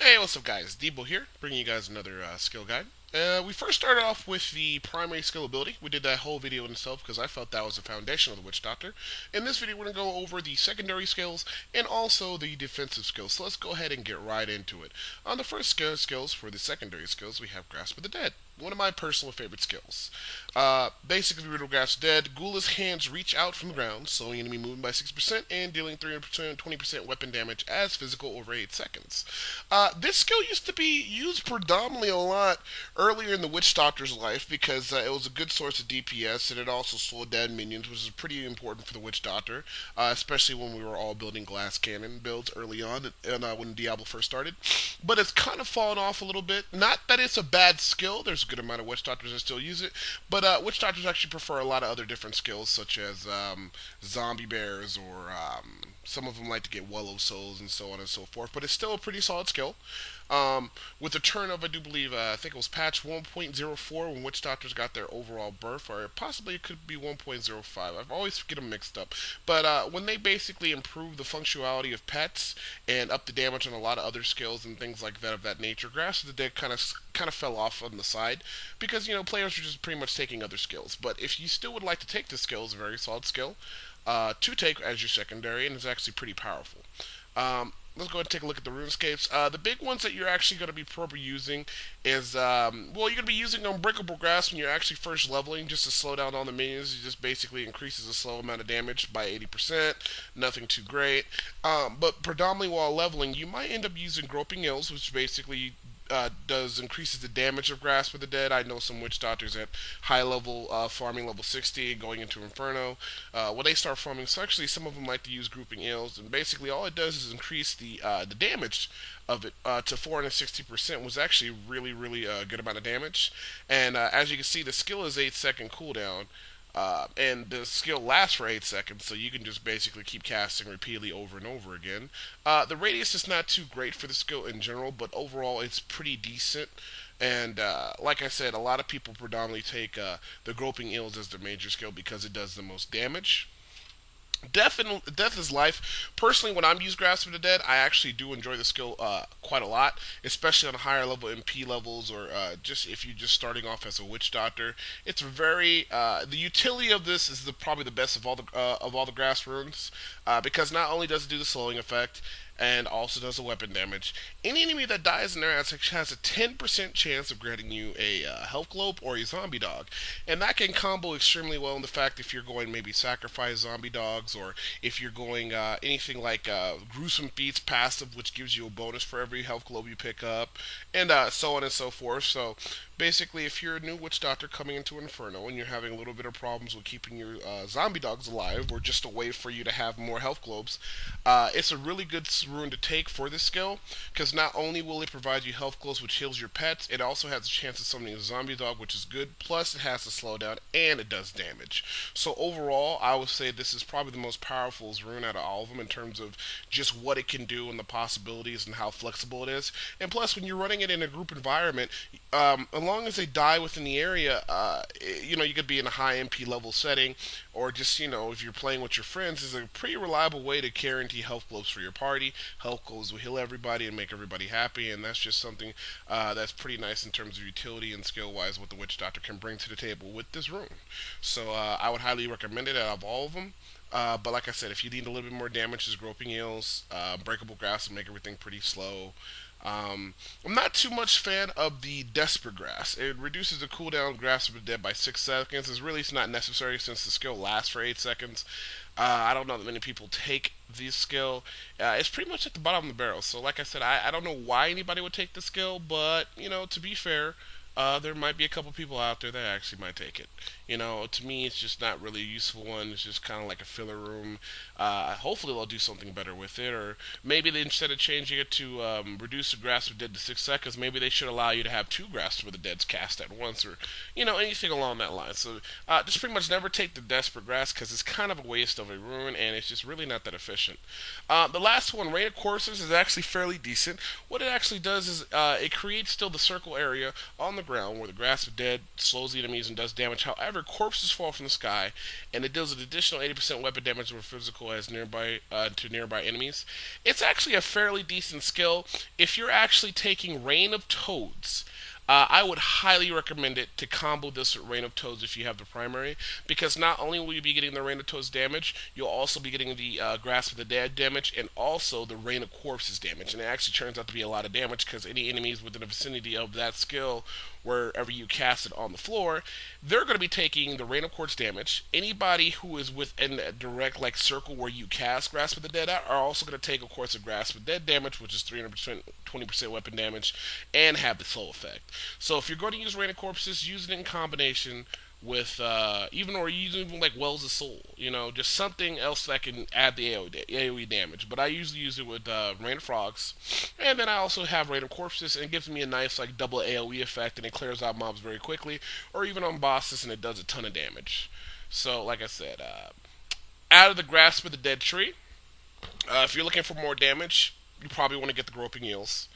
Hey, what's up, guys? Debo here, bringing you guys another skill guide. We first started off with the primary skill ability. We did that whole video in itself because I felt that was the foundation of the Witch Doctor. In this video, we're going to go over the secondary skills and also the defensive skills. So let's go ahead and get right into it. On the first skills for the secondary skills, we have Grasp of the Dead. One of my personal favorite skills. Basically, Riddle Grasp Dead, Gula's hands reach out from the ground, slowing enemy movement by 6% and dealing 300% 20% weapon damage as physical over 8 seconds. This skill used to be used predominantly a lot earlier in the Witch Doctor's life because it was a good source of DPS and it also slowed down minions, which is pretty important for the Witch Doctor, especially when we were all building glass cannon builds early on and when Diablo first started. But it's kind of fallen off a little bit. Not that it's a bad skill, there's a good amount of Witch Doctors that still use it, but Witch Doctors actually prefer a lot of other different skills, such as zombie bears, or some of them like to get Wallow Souls and so on and so forth. But it's still a pretty solid skill. With the turn of, I do believe, I think it was patch 1.04 when Witch Doctors got their overall birth, or possibly it could be 1.05. I always get them mixed up. But when they basically improved the functionality of pets and up the damage on a lot of other skills and things like that of that nature, Grasp of the Dead kind of fell off on the side because players are just pretty much taking other skills. But if you still would like to take this skill, it's a very solid skill to take as your secondary, and it's actually pretty powerful. Let's go ahead and take a look at the runescapes. The big ones that you're actually going to be probably using is, well, you're going to be using Unbreakable Grasp when you're actually first leveling, just to slow down all the minions. It just basically increases the slow amount of damage by 80%. Nothing too great. But predominantly while leveling, you might end up using Groping Ills, which basically increases the damage of Grasp of the Dead. I know some Witch Doctors at high level farming level 60, going into Inferno. When they start farming, so actually some of them like to use Grouping Ills, and basically all it does is increase the damage of it to 460%, was actually really a good amount of damage. And as you can see, the skill is 8-second cooldown. And the skill lasts for 8 seconds, so you can just basically keep casting repeatedly over and over again. The radius is not too great for the skill in general, but overall it's pretty decent. And like I said, a lot of people predominantly take the Groping Ills as their major skill because it does the most damage. Death is life. Personally, when I'm using Grasp of the Dead, I actually do enjoy the skill quite a lot, especially on higher level MP levels, or just if you're just starting off as a Witch Doctor. It's very the utility of this is probably the best of all the Grasp runes, because not only does it do the slowing effect, and also does the weapon damage. Any enemy that dies in there has a 10% chance of granting you a health globe or a zombie dog. And that can combo extremely well in the fact if you're going maybe sacrifice zombie dogs, or if you're going anything like Gruesome Feats passive, which gives you a bonus for every health globe you pick up, and so on and so forth. So basically, if you're a new Witch Doctor coming into Inferno and you're having a little bit of problems with keeping your zombie dogs alive, or just a way for you to have more health globes, it's a really good rune to take for this skill, because not only will it provide you health globes, which heals your pets, it also has a chance of summoning a zombie dog, which is good, plus it has to slow down, and it does damage. So overall, I would say this is probably the most powerful rune out of all of them in terms of just what it can do and the possibilities and how flexible it is. And plus, when you're running it in a group environment, as long as they die within the area, you could be in a high MP level setting, or just, if you're playing with your friends, is a pretty reliable way to guarantee health globes for your party. Health globes will heal everybody and make everybody happy, and that's just something that's pretty nice in terms of utility and skill-wise what the Witch Doctor can bring to the table with this rune. So I would highly recommend it out of all of them. But like I said, if you need a little bit more damage, there's Groping Ills, Breakable Grasp will make everything pretty slow. I'm not too much fan of the Desperate Grasp. It reduces the cooldown Grasp of the Dead by 6 seconds. It's not necessary since the skill lasts for 8 seconds. I don't know that many people take this skill. It's pretty much at the bottom of the barrel. So like I said, I don't know why anybody would take the skill, but, to be fair, there might be a couple people out there that actually might take it. To me, it's just not really a useful one. It's just kind of like a filler room. Hopefully, they'll do something better with it, or maybe instead of changing it to reduce the Grasp of the Dead to 6 seconds, maybe they should allow you to have 2 Grasps of the Deads cast at once, or anything along that line. So just pretty much never take the Desperate Grasp because it's kind of a waste of a rune, and it's just really not that efficient. The last one, Rain of Coursers, is actually fairly decent. What it actually does is it creates still the circle area on the ground, where the Grasp of Dead slows the enemies and does damage. However, corpses fall from the sky, and it deals an additional 80% weapon damage over physical as to nearby enemies. It's actually a fairly decent skill. If you're actually taking Rain of Toads, I would highly recommend it to combo this with Rain of Toads if you have the primary, because not only will you be getting the Rain of Toads damage, you'll also be getting the Grasp of the Dead damage, and also the Rain of Corpses damage. And it actually turns out to be a lot of damage, because any enemies within the vicinity of that skill, wherever you cast it on the floor, they're going to be taking the Rain of Corpse damage. Anybody who is within a direct circle where you cast Grasp of the Dead at are also going to take, of course, a Grasp of the Dead damage, which is 300%, 20% weapon damage, and have the slow effect. So if you're going to use Rain of Corpses, use it in combination with even even like Wells of Soul, just something else that can add the AoE damage. But I usually use it with Rain of Frogs, and then I also have Rain of Corpses, and it gives me a nice double AoE effect, and it clears out mobs very quickly, or even on bosses, and it does a ton of damage. So like I said, out of the Grasp of the Dead tree, if you're looking for more damage, you probably want to get the Groping Eels.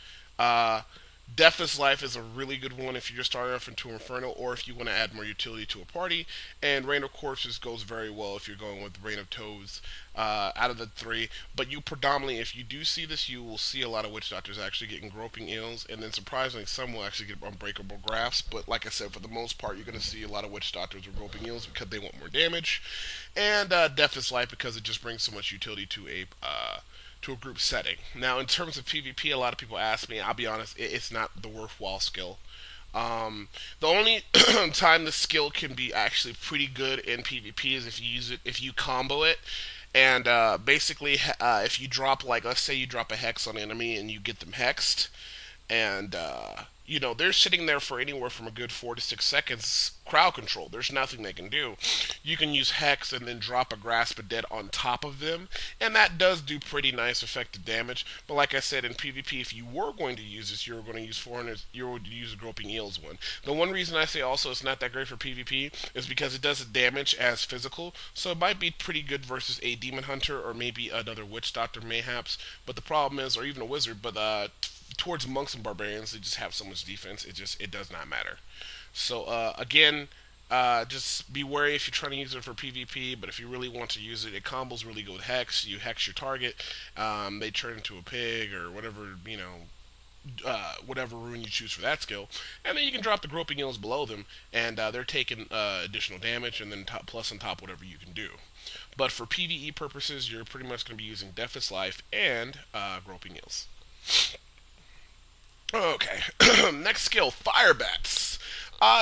Deathless Life is a really good one if you're just starting off into Inferno, or if you want to add more utility to a party. And Rain of Corpses goes very well if you're going with Rain of Toads out of the three. But you predominantly, if you do see this, you will see a lot of Witch Doctors actually getting Groping Eels, and then surprisingly some will actually get Unbreakable Grasp. But like I said, for the most part, you're going to see a lot of Witch Doctors with Groping Eels because they want more damage. And Deathless Life because it just brings so much utility to a group setting. Now, in terms of PvP, a lot of people ask me, I'll be honest, it's not the worthwhile skill. The only time the skill can be actually pretty good in PvP is if you use it, if you combo it, and basically, if you drop, let's say you drop a Hex on an enemy and you get them hexed, and they're sitting there for anywhere from a good 4 to 6 seconds crowd control. There's nothing they can do. You can use Hex and then drop a Grasp of Dead on top of them, and that does do pretty nice effective damage. But like I said, in PvP, if you were going to use this, you were going to use 400. You would use a Groping Eels one. The one reason I say also it's not that great for PvP is because it does damage as physical, so it might be pretty good versus a Demon Hunter or maybe another Witch Doctor, mayhaps. But the problem is, or even a Wizard, but towards monks and barbarians, they just have so much defense. It does not matter. So again, just be wary if you're trying to use it for PvP. But if you really want to use it, it combos really good with Hex. You hex your target, they turn into a pig or whatever whatever rune you choose for that skill, and then you can drop the Groping Eels below them, and they're taking additional damage, and then plus on top whatever you can do. But for PvE purposes, you're pretty much going to be using Deathless Life and Groping Eels. Okay, next skill, Fire Bats.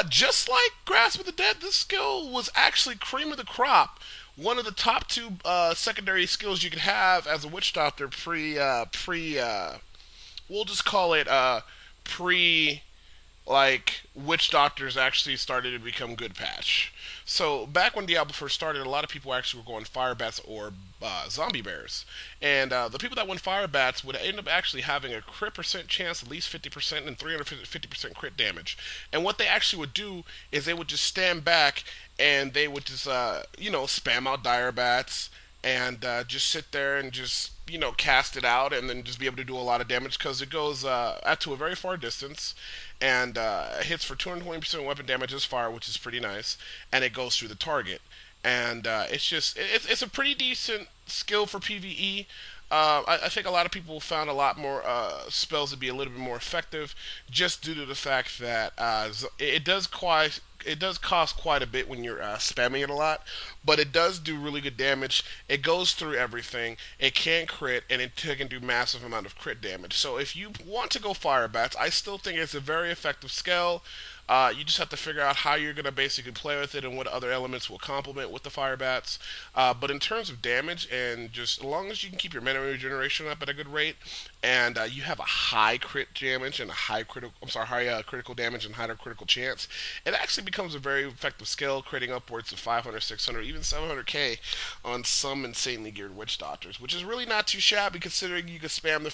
Just like Grasp of the Dead, this skill was actually cream of the crop. One of the top two secondary skills you could have as a Witch Doctor we'll just call it Witch Doctors actually started to become good patch. So back when Diablo first started, a lot of people actually were going Fire Bats or Zombie Bears. And the people that went Fire Bats would end up actually having a crit percent chance, at least 50%, and 350% crit damage. And what they actually would do is they would just stand back and they would just, spam out Dire Bats and just sit there and just, cast it out and then just be able to do a lot of damage because it goes out to a very far distance and hits for 220% weapon damage as fire, which is pretty nice, and it goes through the target. And it's a pretty decent skill for PvE. I think a lot of people found a lot more spells to be a little bit more effective just due to the fact that it does cost quite a bit when you're spamming it a lot, but it does do really good damage. It goes through everything. It can crit, and it can do massive amount of crit damage. So if you want to go Fire Bats, I still think it's a very effective skill. You just have to figure out how you're going to basically play with it and what other elements will complement with the Fire Bats. But in terms of damage, and just as long as you can keep your mana regeneration up at a good rate, and you have a high crit damage and a high critical damage and higher critical chance, it actually becomes a very effective skill, critting upwards of 500, 600, even 700k on some insanely geared Witch Doctors, which is really not too shabby considering you can spam the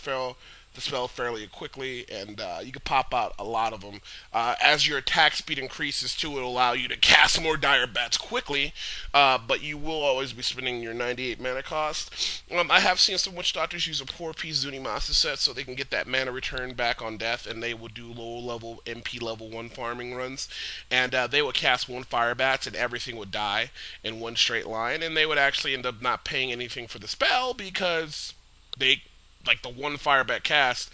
the spell fairly quickly, and you can pop out a lot of them. As your attack speed increases too, it'll allow you to cast more dire bats quickly, but you will always be spending your 98 mana cost. I have seen some witch doctors use a poor piece Zunimasa set so they can get that mana return back on death, and they will do low level MP level 1 farming runs, and they would cast one fire bats and everything would die in one straight line, and they would actually end up not paying anything for the spell because they, like, the one fire bat cast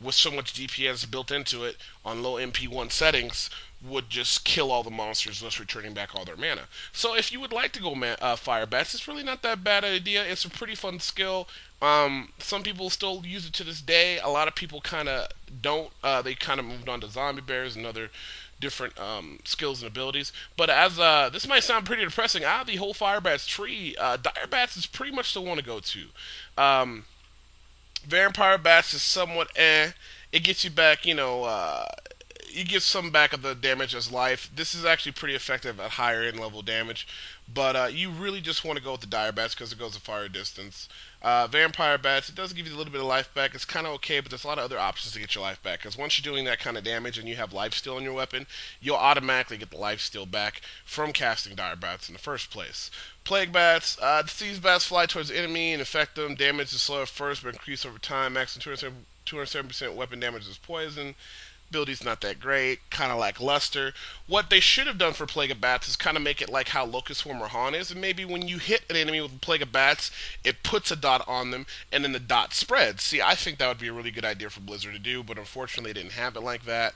with so much DPS built into it on low MP1 settings would just kill all the monsters, thus returning back all their mana. So if you would like to go fire bats, it's really not that bad idea. It's a pretty fun skill. Some people still use it to this day. A lot of people kind of don't. They kind of moved on to zombie bears and other different skills and abilities. But as this might sound pretty depressing, out of the whole fire bats tree, dire bats is pretty much the one to go to. Vampire Bats is somewhat eh. It gets you back, you get some back of the damage as life. This is actually pretty effective at higher end level damage, but you really just want to go with the Dire Bats because it goes a fire distance. Vampire Bats, it does give you a little bit of life back. It's kind of okay, but there's a lot of other options to get your life back. Because once you're doing that kind of damage and you have life steal in your weapon, you'll automatically get the life steal back from casting Dire Bats in the first place. Plague Bats, these bats fly towards the enemy and affect them. Damage is slow at first, but increase over time. Maximum 207% weapon damage is poison. Ability's not that great, kind of lackluster. What they should have done for Plague of Bats is kind of make it like how Locust Swarm or Han is, and maybe when you hit an enemy with a Plague of Bats, it puts a dot on them, and then the dot spreads. See, I think that would be a really good idea for Blizzard to do, but unfortunately they didn't have it like that.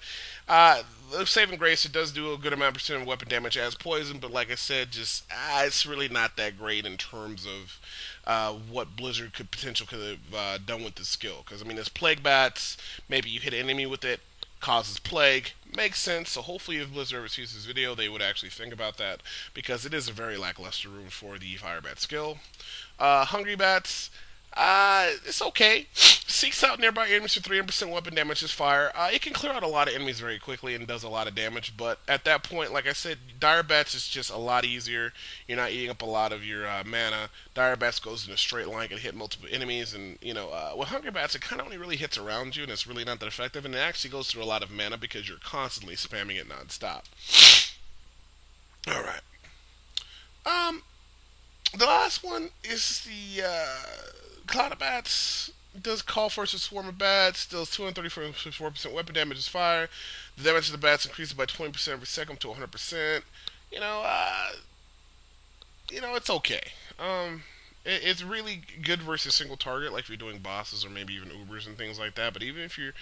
The Saving Grace, it does do a good amount of percent of weapon damage as poison, but like I said, just it's really not that great in terms of what Blizzard could have done with this skill. Because, I mean, there's Plague Bats, maybe you hit an enemy with it, causes plague, makes sense. So hopefully if Blizzard ever sees this video, they would actually think about that, because it is a very lackluster rune for the Fire Bat skill. Hungry Bats, it's okay. Seeks out nearby enemies for 300% weapon damage is fire. It can clear out a lot of enemies very quickly and does a lot of damage, but at that point, like I said, Dire Bats is just a lot easier. You're not eating up a lot of your mana. Dire Bats goes in a straight line, can hit multiple enemies, and, with Hungry Bats, it kind of only really hits around you, and it's really not that effective, and it actually goes through a lot of mana because you're constantly spamming it non-stop. Alright. The last one is the Cloud of Bats. Does call for a swarm of bats, deals 234% weapon damage as fire. The damage of the bats increases by 20% every second to 100%. It's okay. It's really good versus single target, like if you're doing bosses or maybe even Ubers and things like that. But even if you're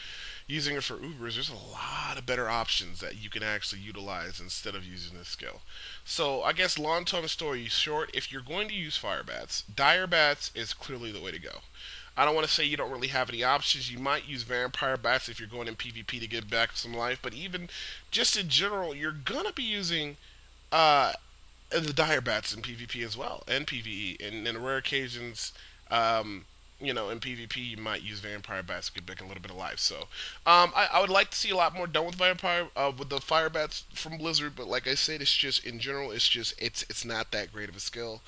using it for Ubers, there's a lot of better options that you can actually utilize instead of using this skill. So I guess long term story short, if you're going to use Fire Bats, Dire Bats is clearly the way to go. I don't want to say you don't really have any options. You might use Vampire Bats if you're going in PvP to get back some life, but even just in general, you're going to be using the Dire Bats in PvP as well, and PvE. And in rare occasions, in PvP, you might use Vampire Bats to get back a little bit of life. So, I would like to see a lot more done with with the Fire Bats from Blizzard, but like I said, it's just, in general, it's not that great of a skill.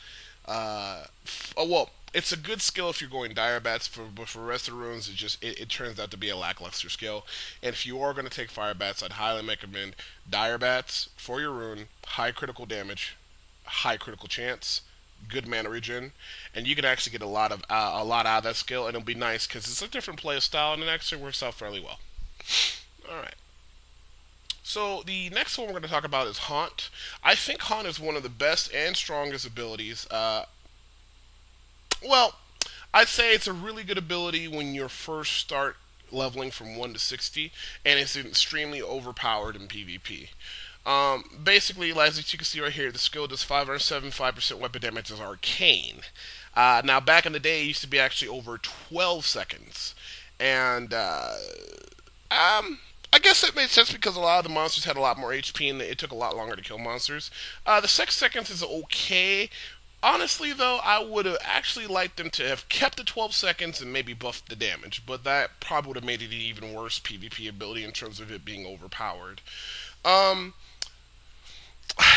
It's a good skill if you're going Dire Bats, but for the rest of the runes, it turns out to be a lackluster skill. And if you are going to take Fire Bats, I'd highly recommend Dire Bats for your rune, high critical damage, high critical chance, good mana regen, and you can actually get a lot out of that skill, and it'll be nice because it's a different play style, and it actually works out fairly well. All right. So the next one we're going to talk about is Haunt. I think Haunt is one of the best and strongest abilities. I'd say it's a really good ability when you first start leveling from 1 to 60, and it's extremely overpowered in PvP. Basically, as you can see right here, the skill does 575% weapon damage as arcane. Now, back in the day, it used to be actually over 12 seconds. And, I guess it made sense because a lot of the monsters had a lot more HP and it took a lot longer to kill monsters. The 6 seconds is okay. Honestly, though, I would have actually liked them to have kept the 12 seconds and maybe buffed the damage, but that probably would have made it an even worse PvP ability in terms of it being overpowered.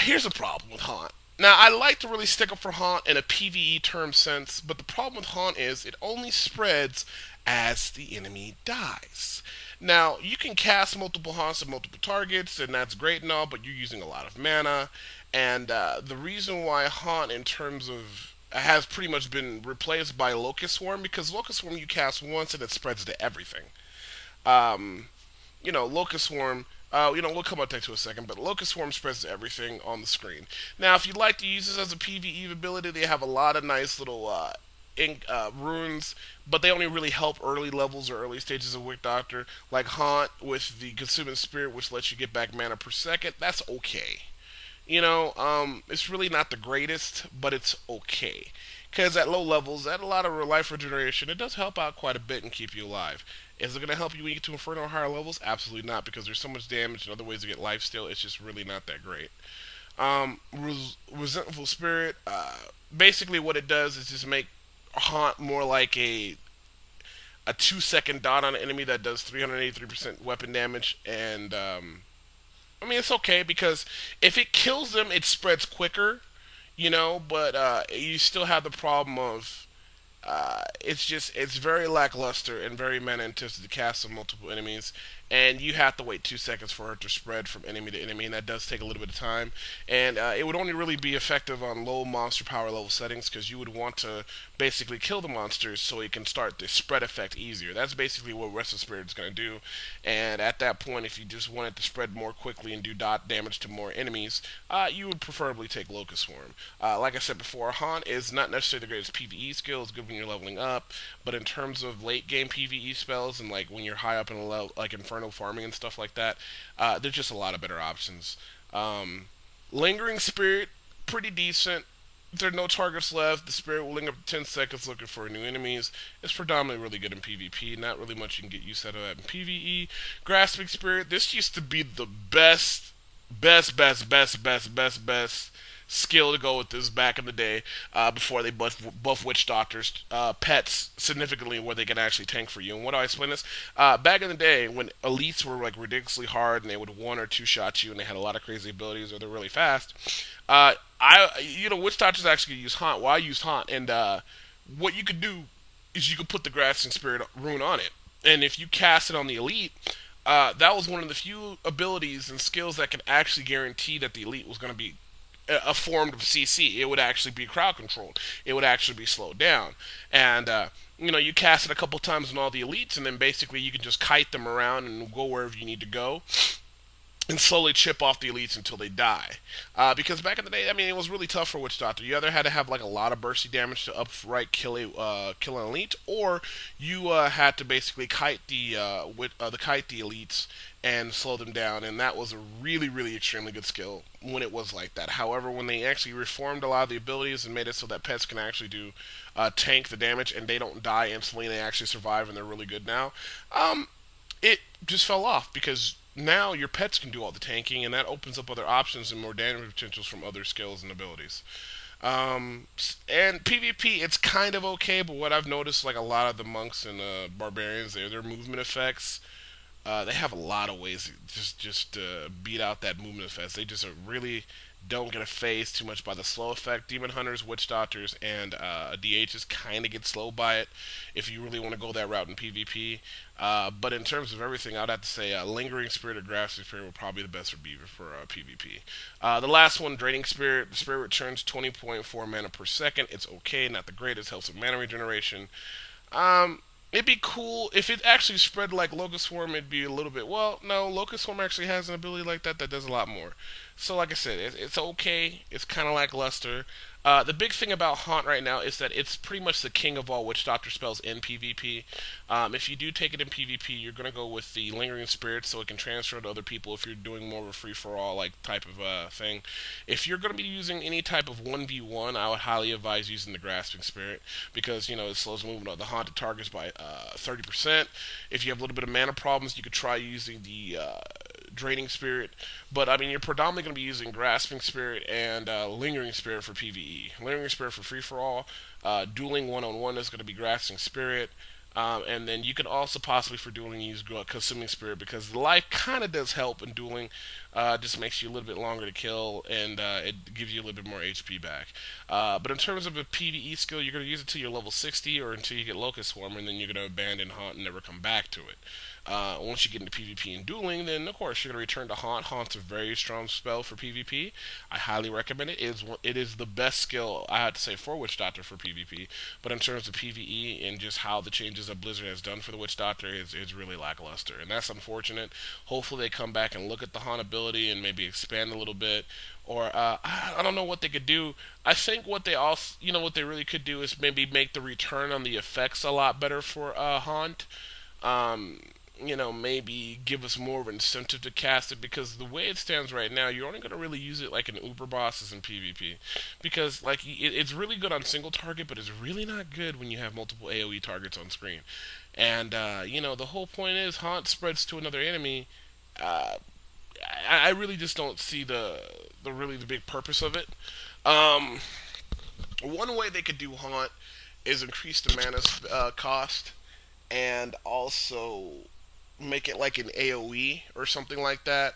Here's a problem with Haunt. Now, I like to really stick up for Haunt in a PvE term sense, but the problem with Haunt is it only spreads as the enemy dies. Now, you can cast multiple Haunts at multiple targets, and that's great and all, but you're using a lot of mana. And the reason why Haunt, in terms of, has pretty much been replaced by Locust Swarm, because Locust Swarm you cast once and it spreads to everything. Um, Locust Swarm. We'll come back to a second, but Locust Swarm spreads everything on the screen. Now, if you'd like to use this as a PvE ability, they have a lot of nice little runes, but they only really help early levels or early stages of Witch Doctor, like Haunt with the Consuming Spirit, which lets you get back mana per second. That's okay. It's really not the greatest, but it's okay. Because at low levels, at a lot of life regeneration, it does help out quite a bit and keep you alive. Is it going to help you when you get to Inferno or higher levels? Absolutely not, because there's so much damage and other ways to get life still. It's just really not that great. Resentful Spirit, basically what it does is just make Haunt more like a 2-second dot on an enemy that does 383% weapon damage, and it's okay because if it kills them, it spreads quicker, but you still have the problem of it's very lackluster and very mana intensive to cast on multiple enemies, and you have to wait 2 seconds for it to spread from enemy to enemy, and that does take a little bit of time. And it would only really be effective on low monster power level settings because you would want to basically kill the monsters so it can start the spread effect easier. That's basically what Restless Spirit is going to do. And at that point, if you just want it to spread more quickly and do dot damage to more enemies, you would preferably take Locust Swarm. Like I said before, Haunt is not necessarily the greatest PvE skill. It's good when you're leveling up, but in terms of late game PvE spells and like when you're high up in a level, like Inferno farming and stuff like that, there's just a lot of better options. Lingering Spirit, pretty decent. If there are no targets left, the Spirit will linger up to 10 seconds looking for new enemies. It's predominantly really good in PvP. Not really much you can get used out of that in PvE. Grasping Spirit, this used to be the best skill to go with this back in the day, before they buff Witch Doctors pets significantly where they can actually tank for you. And what do I explain this? Back in the day when elites were like ridiculously hard and they would one or two shot you and they had a lot of crazy abilities or they're really fast, Witch Doctors actually use Haunt. Well, I used Haunt, and what you could do is you could put the Grasping Spirit rune on it, and if you cast it on the elite, that was one of the few abilities and skills that can actually guarantee that the elite was going to be a form of CC. It would actually be crowd controlled. It would actually be slowed down. And, you cast it a couple times on all the elites, and then basically you can just kite them around and go wherever you need to go and slowly chip off the elites until they die. Because back in the day, it was really tough for Witch Doctor. You either had to have like a lot of bursty damage to upright kill an elite, or you had to basically kite the elites and slow them down, and that was a really, really extremely good skill when it was like that. However, when they actually reformed a lot of the abilities and made it so that pets can actually do tank the damage and they don't die instantly, and they actually survive and they're really good now, it just fell off because now your pets can do all the tanking, and that opens up other options and more damage potentials from other skills and abilities. And PvP, it's kind of okay, but what I've noticed, like a lot of the monks and barbarians, their movement effects, they have a lot of ways to just beat out that movement effect. They just really don't get phased too much by the slow effect. Demon Hunters, Witch Doctors, and DHs kind of get slowed by it if you really want to go that route in PvP. But in terms of everything, I'd have to say Lingering Spirit or Grasping Spirit were probably the best for PvP. The last one, Draining Spirit. The Spirit returns 20.4 mana per second. It's okay, not the greatest. Helps with mana regeneration. It'd be cool if it actually spread like Locust Swarm. It'd be a little bit. Well, no, Locust Swarm actually has an ability like that does a lot more. So, like I said, it's okay. It's kind of lackluster. The big thing about Haunt right now is that it's pretty much the king of all Witch Doctor spells in PvP. If you do take it in PvP, you're going to go with the Lingering Spirit so it can transfer to other people if you're doing more of a free-for-all like type of thing. If you're going to be using any type of 1v1, I would highly advise using the Grasping Spirit because, it slows movement of the haunted targets by 30%. If you have a little bit of mana problems, you could try using the Draining Spirit, but you're predominantly going to be using Grasping Spirit and Lingering Spirit for PvE. Lingering Spirit for free-for-all. Dueling one-on-one is going to be Grasping Spirit. And then you could also possibly for dueling use consuming spirit because the life kind of does help in dueling. Just makes you a little bit longer to kill and it gives you a little bit more HP back. But in terms of a PVE skill, you're going to use it till you're level 60 or until you get Locust Swarm, and then you're going to abandon Haunt and never come back to it. Once you get into PvP and dueling, then of course you're going to return to Haunt. Haunt's a very strong spell for PvP. I highly recommend it. It is the best skill I had to say for Witch Doctor for PvP. But in terms of PvE and just how the changes that Blizzard has done for the Witch Doctor is really lackluster, and that's unfortunate. Hopefully they come back and look at the Haunt ability and maybe expand a little bit. Or I don't know what they could do. I think what they also, what they really could do is maybe make the return on the effects a lot better for Haunt. Um, maybe give us more of an incentive to cast it because the way it stands right now, you're only going to really use it like an Uber bosses in PvP. Because, like, it's really good on single target, but it's really not good when you have multiple AoE targets on screen. And, the whole point is Haunt spreads to another enemy. Uh, I really just don't see the big purpose of it. Um, One way they could do Haunt is increase the mana cost and also make it like an AoE or something like that,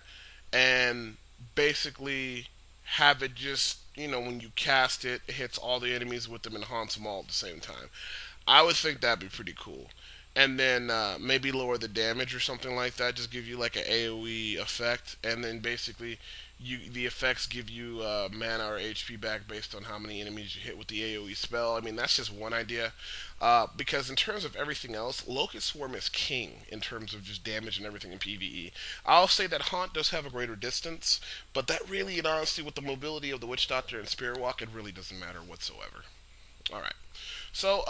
and basically have it just when you cast it, it hits all the enemies with them and haunts them all at the same time. I would think that'd be pretty cool. And then maybe lower the damage or something like that. Just give you like an AOE effect, and then basically the effects give you mana or HP back based on how many enemies you hit with the AOE spell. I mean, that's just one idea. Because in terms of everything else, Locust Swarm is king in terms of just damage and everything in PvE. I'll say that Haunt does have a greater distance, but that really, in honesty, with the mobility of the Witch Doctor and Spirit Walk, it really doesn't matter whatsoever. All right. So,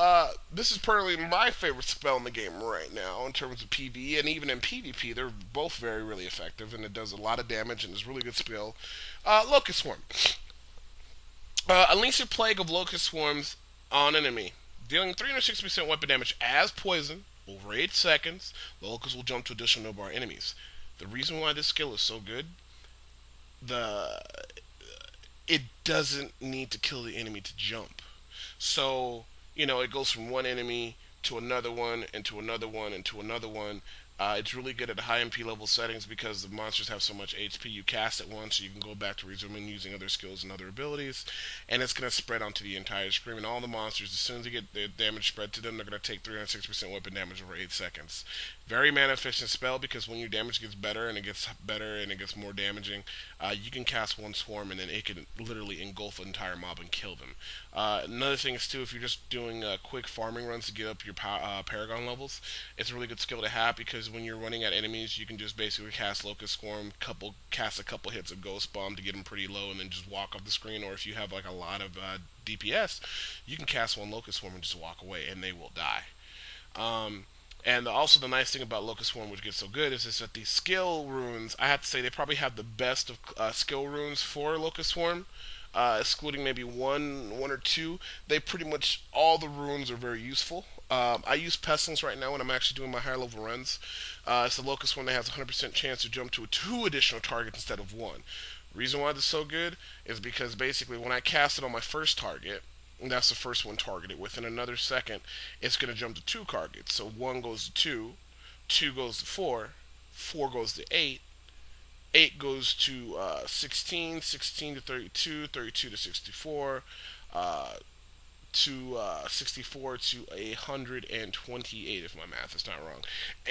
this is probably my favorite spell in the game right now in terms of PvE, and even in PvP, they're both very, really effective, and it does a lot of damage, and is a really good skill. Locust Swarm. Unleash a plague of Locust Swarms on enemy, dealing 360% weapon damage as poison over 8 seconds. The Locusts will jump to additional no-bar enemies. The reason why this skill is so good, the it doesn't need to kill the enemy to jump. So, it goes from one enemy to another one, and to another one, and to another one. It's really good at high MP level settings because the monsters have so much HP. You cast it once, so you can go back to resuming using other skills and other abilities, and it's going to spread onto the entire screen. And all the monsters, as soon as they get their damage spread to them, they're going to take 360% weapon damage over 8 seconds. Very mana efficient spell because when your damage gets better and it gets better and it gets more damaging, you can cast one swarm and then it can literally engulf an entire mob and kill them. Another thing is too, if you're just doing quick farming runs to get up your Paragon levels, it's a really good skill to have because when you're running at enemies, you can just basically cast Locust Swarm, cast a couple hits of Ghost Bomb to get them pretty low, and then just walk off the screen. Or if you have like a lot of DPS, you can cast one Locust Swarm and just walk away, and they will die. And also the nice thing about Locust Swarm, which gets so good, is that these skill runes, I have to say, they probably have the best of skill runes for Locust Swarm. Excluding maybe one or two, they pretty much all the runes are very useful. I use Pestilence right now when I'm actually doing my higher level runs. It's the Locust one that has a 100% chance to jump to 2 additional targets instead of 1. The reason why this is so good is because basically when I cast it on my first target, and that's the first one targeted, within another second, it's going to jump to 2 targets. So 1 goes to 2, 2 goes to 4, 4 goes to 8, 8 goes to 16, 16 to 32, 32 to 64, to 64 to 128, if my math is not wrong.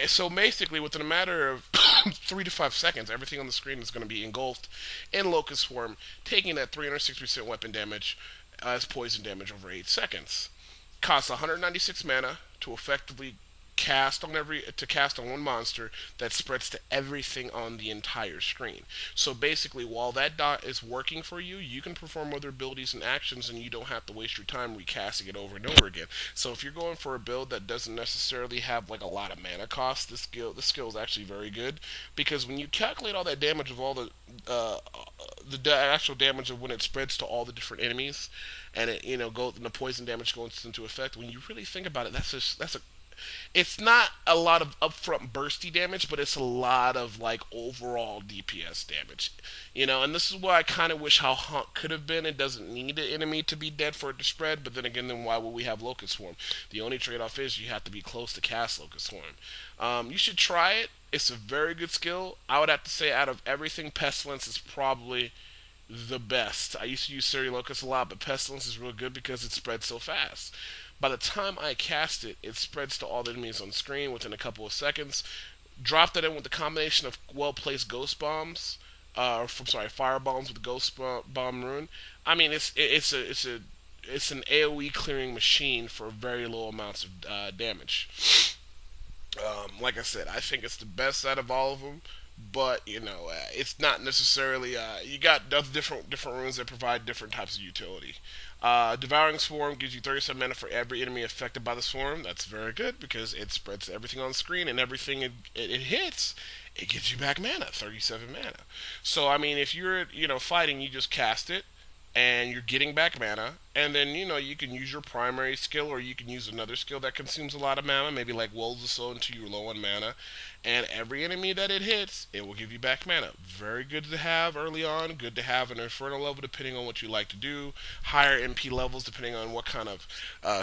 And so basically, within a matter of 3 to 5 seconds, everything on the screen is going to be engulfed in Locust Swarm, taking that 360% weapon damage as poison damage over 8 seconds. Costs 196 mana to effectively cast on one monster that spreads to everything on the entire screen. So basically, while that dot is working for you, you can perform other abilities and actions, and you don't have to waste your time recasting it over and over again. So if you're going for a build that doesn't necessarily have like a lot of mana cost, this skill is actually very good because when you calculate all that damage of all the actual damage of when it spreads to all the different enemies, and it goes and the poison damage goes into effect. When you really think about it, that's it's not a lot of upfront bursty damage, but it's a lot of like overall DPS damage. And this is why I kind of wish how Haunt could have been. It doesn't need the enemy to be dead for it to spread, but then again, then why would we have Locust Swarm? The only trade-off is you have to be close to cast Locust Swarm. You should try it. It's a very good skill. I would have to say out of everything, Pestilence is probably the best. I used to use Suri Locust a lot, but Pestilence is real good because it spreads so fast. By the time I cast it, it spreads to all the enemies on screen within a couple of seconds. Drop that in with the combination of well-placed ghost bombs, fire bombs with ghost bomb rune. I mean, it's an AOE clearing machine for very low amounts of damage. Like I said, I think it's the best out of all of them. But it's not necessarily. You got other different runes that provide different types of utility. Devouring Swarm gives you 37 mana for every enemy affected by the swarm. That's very good because it spreads everything on the screen, and everything it hits, it gives you back mana, 37 mana. So I mean, if you're fighting, you just cast it, and you're getting back mana, and then you can use your primary skill, or you can use another skill that consumes a lot of mana, maybe like Wolves of Soul until you're low on mana, and every enemy that it hits, it will give you back mana. Very good to have early on, good to have an Inferno level depending on what you like to do, higher MP levels depending on what kind of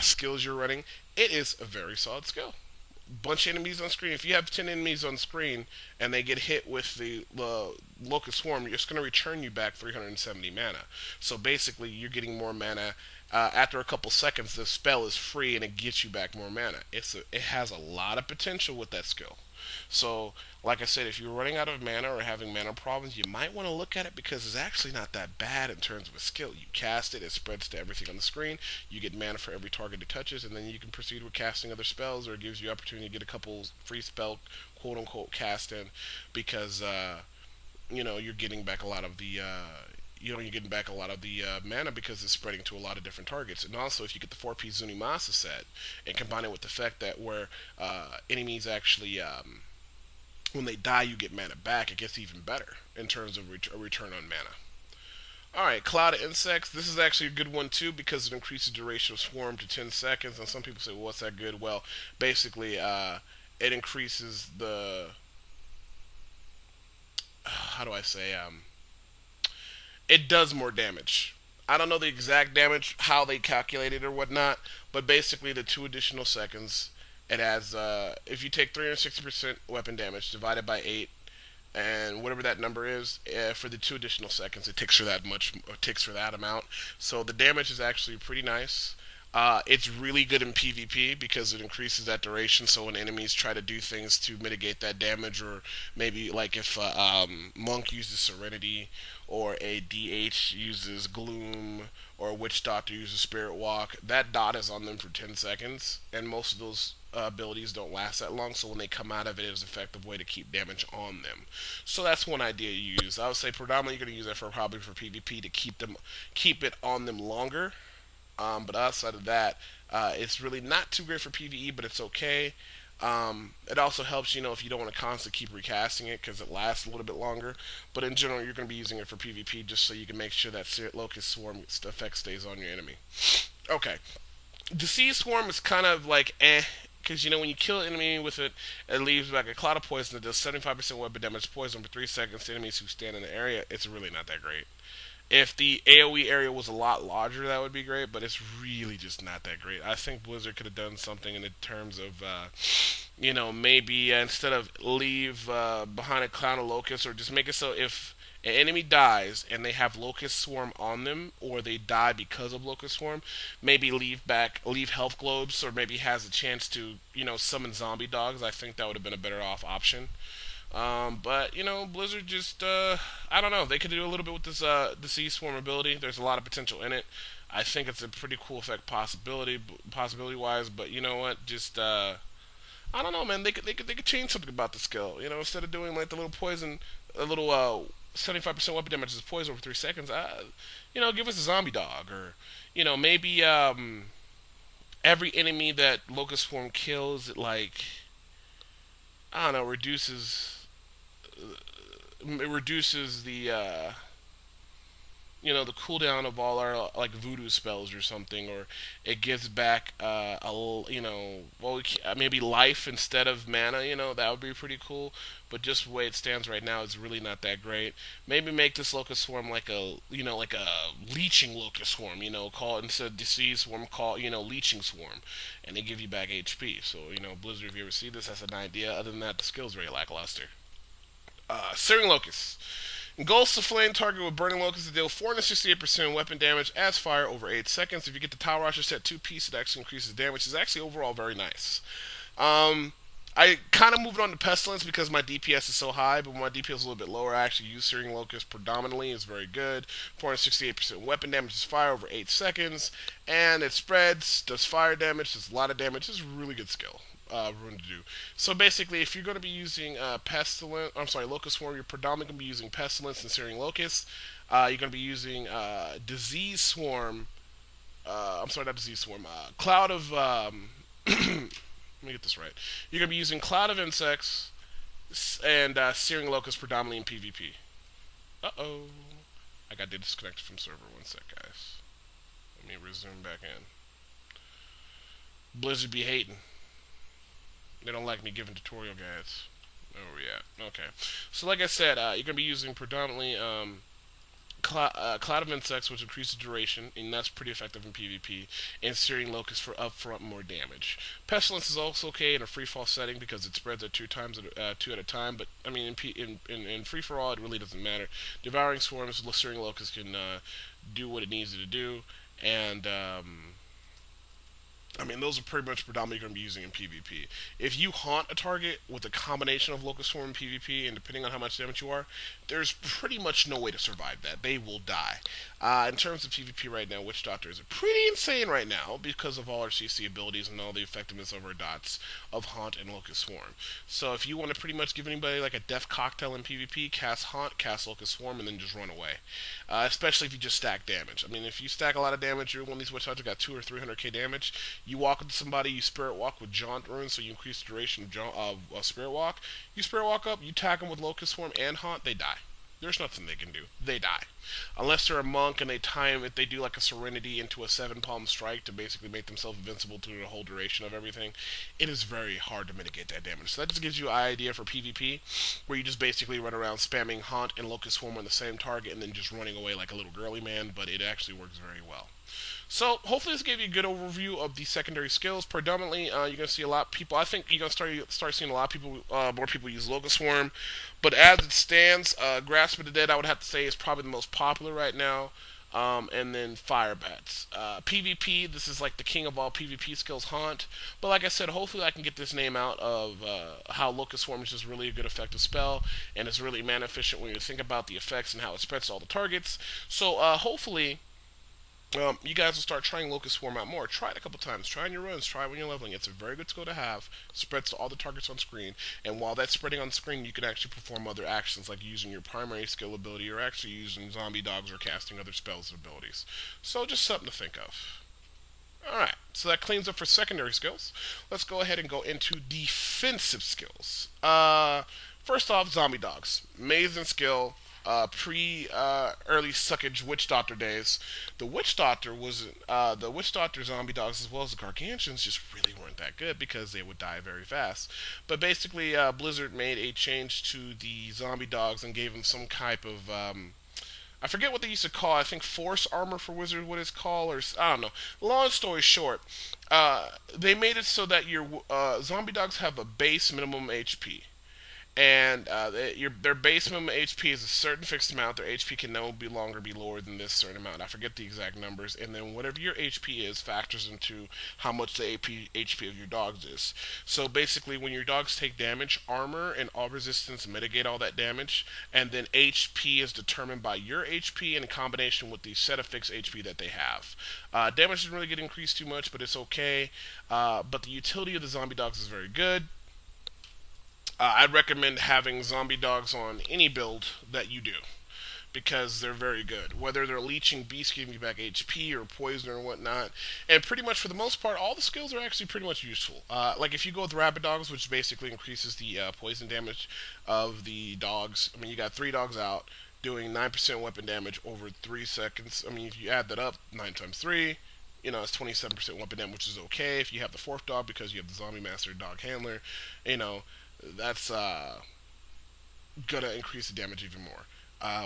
skills you're running. It is a very solid skill. Bunch of enemies on screen. If you have 10 enemies on screen and they get hit with the Locust Swarm, it's going to return you back 370 mana. So basically, you're getting more mana. After a couple seconds, the spell is free and it gets you back more mana. It has a lot of potential with that skill. So, like I said, if you're running out of mana or having mana problems, you might want to look at it because it's actually not that bad in terms of a skill. You cast it, it spreads to everything on the screen, you get mana for every target it touches, and then you can proceed with casting other spells, or it gives you opportunity to get a couple free spell, quote-unquote, cast in because, you're getting back a lot of the... you're getting back a lot of the mana because it's spreading to a lot of different targets. And also, if you get the 4-piece Zunimasa set and combine it with the fact that where enemies actually, when they die, you get mana back, it gets even better in terms of a return on mana. Alright, Cloud of Insects. This is actually a good one too because it increases duration of swarm to 10 seconds. And some people say, well, what's that good? Well, basically, it increases the... how do I say... it does more damage. I don't know the exact damage, how they calculate it or whatnot, but basically the 2 additional seconds, it adds, if you take 360% weapon damage divided by 8, and whatever that number is, for the 2 additional seconds, it ticks for that much, or ticks for that amount. So the damage is actually pretty nice. It's really good in PvP because it increases that duration. So when enemies try to do things to mitigate that damage, or maybe like if Monk uses Serenity, or a DH uses Gloom, or a Witch Doctor uses Spirit Walk, that dot is on them for 10 seconds, and most of those abilities don't last that long. So when they come out of it, it's an effective way to keep damage on them. So that's one idea you use. I would say predominantly you're going to use that probably for PvP to keep it on them longer. But outside of that, it's really not too great for PvE, but it's okay. It also helps, if you don't want to constantly keep recasting it because it lasts a little bit longer. But in general, you're going to be using it for PvP just so you can make sure that Locust Swarm effect stays on your enemy. Okay. Disease Swarm is kind of like because when you kill an enemy with it, it leaves back a cloud of poison that does 75% weapon damage, poison for 3 seconds to enemies who stand in the area. It's really not that great. If the AoE area was a lot larger, that would be great, but it's really just not that great. I think Blizzard could have done something in terms of, maybe instead of leave behind a cloud of locusts, or just make it so if an enemy dies and they have Locust Swarm on them, or they die because of Locust Swarm, maybe leave health globes, or maybe has a chance to, summon zombie dogs. I think that would have been a better off option. But Blizzard just I don't know. They could do a little bit with this Disease Swarm ability. There's a lot of potential in it. I think it's a pretty cool effect possibility wise. But you know what? Just I don't know, man. They could change something about the skill. Instead of doing like the little poison, a little 75% weapon damage is poison over 3 seconds. Give us a zombie dog, or maybe every enemy that Locust Swarm kills, like I don't know, reduces the the cooldown of all our like voodoo spells or something, or it gives back maybe life instead of mana. That would be pretty cool. But just the way it stands right now is really not that great. Maybe make this locust swarm like a leeching locust swarm. Call it, instead of disease swarm, call leeching swarm, and they give you back HP. So Blizzard, if you ever see this, that's an idea. Other than that, the skill's very lackluster. Searing Locust. Engulfs the flame target with Burning Locust to deal 468% weapon damage as fire over 8 seconds. If you get the Tower Rusher set 2-piece, it actually increases damage. It's actually overall very nice. I kind of moved on to Pestilence because my DPS is so high, but when my DPS is a little bit lower, I actually use Searing Locust predominantly. It's very good. 468% weapon damage is fire over 8 seconds, and it spreads, does fire damage, does a lot of damage. It's a really good skill. Rune to do. So basically, if you're going to be using Locust Swarm, you're predominantly going to be using Pestilence and Searing Locust. You're going to be using Disease Swarm. Not Disease Swarm. Cloud of. Let me get this right. You're going to be using Cloud of Insects and Searing Locust predominantly in PvP. Uh-oh. I got disconnected from server. One sec, guys. Let me resume back in. Blizzard be hating. They don't like me giving tutorial guides. Oh, yeah. Okay. So, like I said, you're going to be using predominantly Cloud of Insects, which increases duration, and that's pretty effective in PvP, and Searing Locust for upfront more damage. Pestilence is also okay in a free-fall setting because it spreads at two at a time, but, I mean, in free-for-all, it really doesn't matter. Devouring Swarms, Searing Locust can do what it needs to do, and those are pretty much predominantly going to be using in PvP. If you haunt a target with a combination of Locust Swarm and PvP, and depending on how much damage you are, there's pretty much no way to survive that. They will die. In terms of PvP right now, Witch Doctor is pretty insane right now because of all our CC abilities and all the effectiveness of our dots of Haunt and Locust Swarm. So if you want to pretty much give anybody like a death cocktail in PvP, cast Haunt, cast Locust Swarm, and then just run away. Especially if you just stack damage. If you stack a lot of damage, you're one of these Witch Doctors got 200 or 300k damage. You walk into somebody, you Spirit Walk with Jaunt Runes, so you increase the duration of Spirit Walk. You Spirit Walk up, you attack them with Locust Swarm and Haunt, they die. There's nothing they can do. They die. Unless they're a monk and they do like a Serenity into a 7-palm strike to basically make themselves invincible through the whole duration of everything, it is very hard to mitigate that damage. So that just gives you an idea for PvP, where you just basically run around spamming Haunt and Locust Swarm on the same target and then just running away like a little girly man, but it actually works very well. So, hopefully this gave you a good overview of the secondary skills. Predominantly, you're going to see a lot of people, I think you're going to start seeing a lot of people, more people use Locust Swarm. But as it stands, Grasp of the Dead, I would have to say, is probably the most popular right now. And then Fire Bats. PvP, this is like the king of all PvP skills, Haunt. But like I said, hopefully I can get this name out of how Locust Swarm is just really a good effective spell, and it's really mana efficient when you think about the effects and how it spreads to all the targets. So hopefully you guys will start trying Locust Swarm out more. Try it a couple times. Try in your runs. Try it when you're leveling. It's a very good skill to have. Spreads to all the targets on screen. And while that's spreading on screen, you can actually perform other actions like using your primary skill ability or actually using zombie dogs or casting other spells and abilities. So just something to think of. Alright, so that cleans up for secondary skills. Let's go ahead and go into defensive skills. First off, zombie dogs. Amazing skill. Early Suckage Witch Doctor days, the Witch Doctor zombie dogs as well as the Gargantuans just really weren't that good because they would die very fast. But basically, Blizzard made a change to the zombie dogs and gave them some type of I forget what they used to call it. I think Force Armor for Wizards, what it's called, or I don't know. Long story short, they made it so that your zombie dogs have a base minimum HP. And their base minimum HP is a certain fixed amount. Their HP can no longer be lower than this certain amount. I forget the exact numbers. And then whatever your HP is factors into how much the HP of your dogs is. So basically, when your dogs take damage, armor and all resistance mitigate all that damage. And then HP is determined by your HP in combination with the set of fixed HP that they have. Damage doesn't really get increased too much, but it's okay. But the utility of the zombie dogs is very good. I'd recommend having zombie dogs on any build that you do, because they're very good. Whether they're leeching, beast giving you back HP, or poison or whatnot. And pretty much for the most part, all the skills are actually pretty much useful. Like if you go with Rabid Dogs, which basically increases the poison damage of the dogs. You got 3 dogs out. doing 9% weapon damage over 3 seconds. I mean, if you add that up, 9 times 3, it's 27% weapon damage, which is okay. If you have the fourth dog because you have the zombie master dog handler, that's gonna increase the damage even more.